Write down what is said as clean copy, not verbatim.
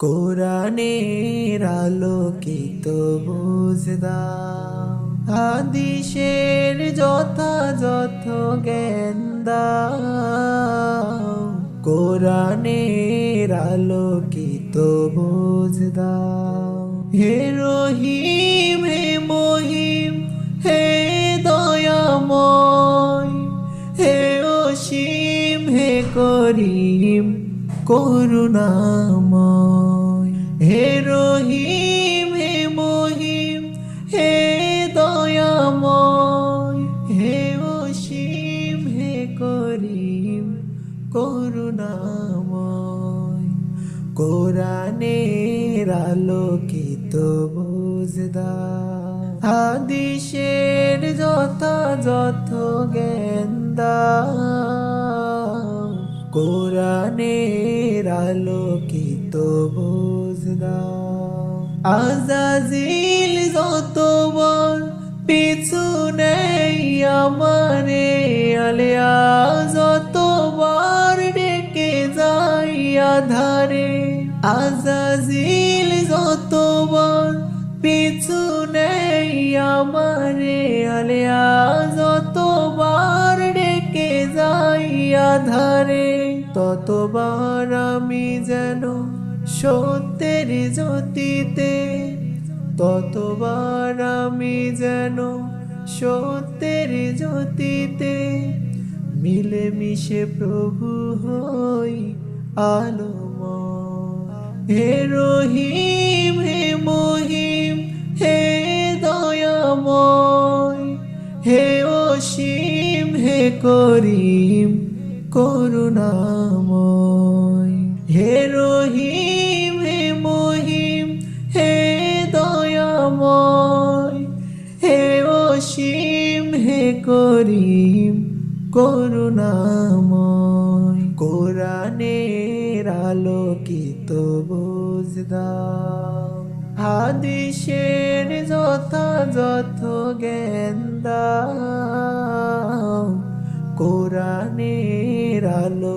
কোরআনের আলোকিত বুঝ দাও, হাদিসের যথাযথ জ্ঞান দাও। কোরআনের আলোকিত বুঝ দাও। হে রহিম হে মহিম হে দয়াময়, হে অসীম হে করিম করুণাময়। হে রহিম হে মহিম হে দয়াময়, হে অসীম হে করিম করুণাময়। কোরআনের আলোকিত বুঝ দাও, হাদিসের যথাযথ জ্ঞান দাও। কোরআনের আলোকিত বুঝ দাও। আজাজিল যতবার পিছু নেই আমারে, আলিয়া যতবার ডেকে যাই আধারে। আজাজিল যতবার পিছু নেই আমারে, আলিয়া যতবার ডেকে যাই আধারে। ততবার আমি যেন সত্যের জ্যোতিতে, ততবার আমি যেন সত্যের জ্যোতিতে মিলে মিশে প্রভু হই আলোময়। হে রহিম হে মহিম হে দয়াময়, হে অসীম হে করিম করুণাময়। হে রহিম হে মহিম হে দয়াময়, হে অসীম হে করিম করুণাময়। কোরআনের আলোকিত বুঝ দাও, হাদিসের যথাযথ জ্ঞান দাও। কোরআনের আলো